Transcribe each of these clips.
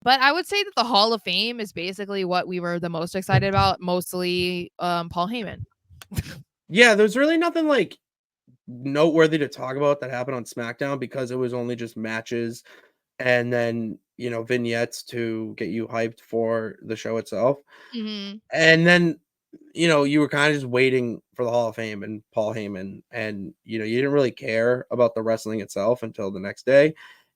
But I would say that the Hall of Fame is basically what we were the most excited about, mostly Paul Heyman. Yeah, there's really nothing like noteworthy to talk about that happened on SmackDown because it was only just matches and then, vignettes to get you hyped for the show itself. Mhm. And then, you were kind of just waiting for the Hall of Fame and Paul Heyman. And, you didn't really care about the wrestling itself until the next day.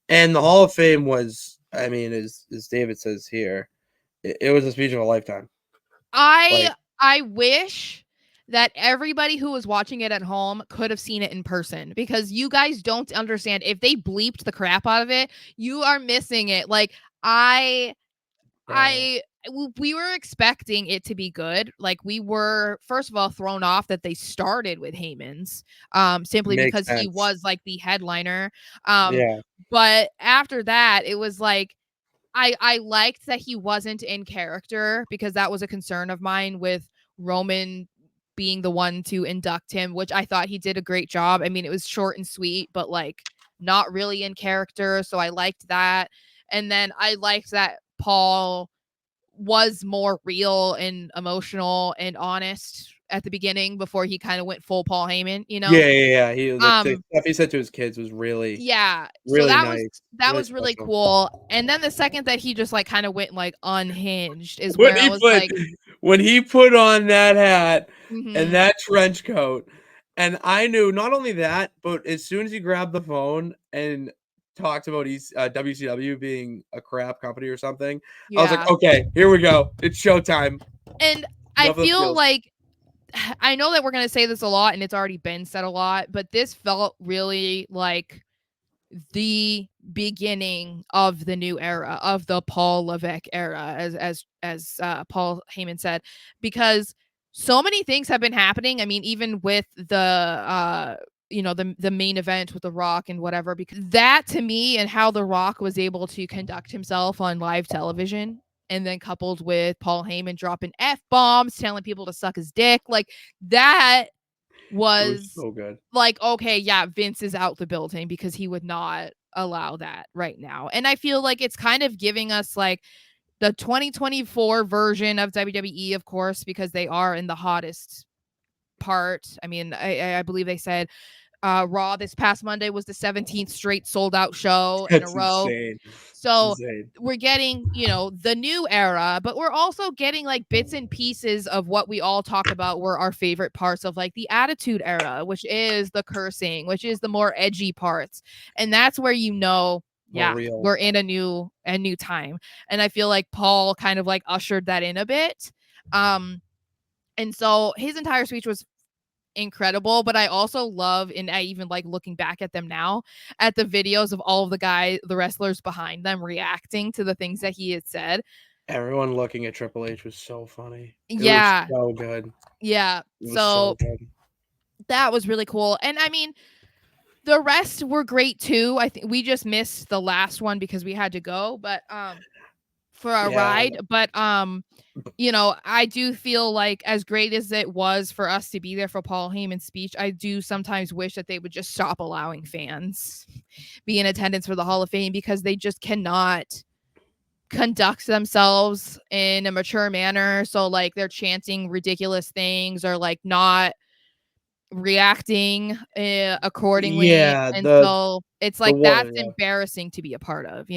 And the Hall of Fame was, I mean, as David says here, it was a speech of a lifetime. I Like, I wish that everybody who was watching it at home could have seen it in person because you guys don't understand. If they bleeped the crap out of it, you are missing it. Like I yeah, I we were expecting it to be good. Like we were first of all thrown off that they started with Heyman's simply makes because he sense. was like the headliner. Um Yeah. but after that it was like I liked that he wasn't in character because that was a concern of mine with Roman being the one to induct him, which I thought he did a great job. I mean, it was short and sweet, but like not really in character, so I liked that. And then I liked that Paul was more real and emotional and honest at the beginning before he kind of went full Paul Heyman, you know? Yeah, yeah, yeah. The Um stuff he said to his kids was really, yeah, so really nice, that really was really special. cool, and then the second that he just, like, kinda went, like, unhinged is When where I he was put like when he put on that hat and mhm, that trench coat, and I knew not only that, but as soon as he grabbed the phone and talked about WCW being a crap company or something, I was like, yeah, "Okay, here we go. It's showtime. and I Enough of the feel feels." like I know that we're gonna say this a lot, and it's already been said a lot, but this felt really like the beginning of the new era, of the Paul Levesque era, as Paul Heyman said, because so many things have been happening. I mean, even with the main event with The Rock and whatever, because that to me and how The Rock was able to conduct himself on live television and then coupled with Paul Heyman dropping F bombs, telling people to suck his dick, like that It was was so good. like, okay, yeah, Vince is out the building because he would not allow that right now. And I feel like it's kind of giving us like the 2024 version of WWE, of course, because they are in the hottest part. I mean, I believe they said Raw this past Monday was the 17th straight sold out show in a That's row. insane. It's So insane. we're getting, the new era, but we're also getting like bits and pieces of what we all talk about were our favorite parts of like the attitude era, which is the cursing, which is the more edgy parts. And that's where More yeah, real. we're in a new time. And I feel like Paul kind of like ushered that in a bit. Um and so his entire speech was incredible, but I also love and I even like looking back at them now at the videos of all of the wrestlers behind them reacting to the things that he had said. Everyone looking at Triple H was so funny. It was Yeah. so good. Yeah. It was so So good. that was really cool. And I mean, the rest were great too. I think we just missed the last one because we had to go, but for our Yeah. ride, but I do feel like as great as it was for us to be there for Paul Heyman's speech, I do sometimes wish that they would just stop allowing fans be in attendance for the Hall of Fame because they just cannot conduct themselves in a mature manner. So like they're chanting ridiculous things or like not reacting accordingly. Yeah, And so it's the like what that's yeah. embarrassing to be a part of.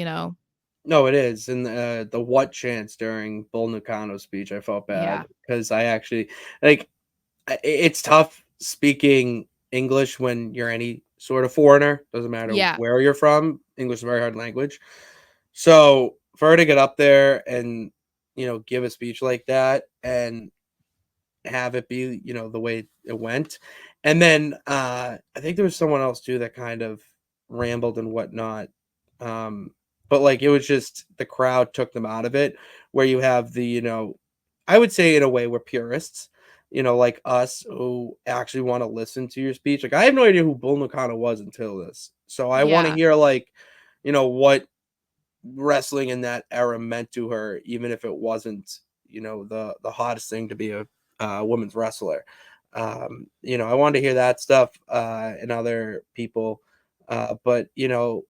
No, it is, and, the what chants during Bull Nakano's speech, I felt Yeah. bad because I actually like, it's tough speaking English when you're any sort of foreigner, doesn't matter Yeah. where you're from, English is a very hard language. So, for her to get up there and, give a speech like that and have it be, the way it went, and then, I think there was someone else too that kind of rambled and whatnot, um, but, like, it was just the crowd took them out of it, where you have I would say in a way we're purists, like us who actually wanna listen to your speech, like, I have no idea who Bull Nakano was until this, so I wanna Yeah. hear, like, what wrestling in that era meant to her, even if it wasn't, the hottest thing to be a women's wrestler. I wanted to hear that stuff and other people, but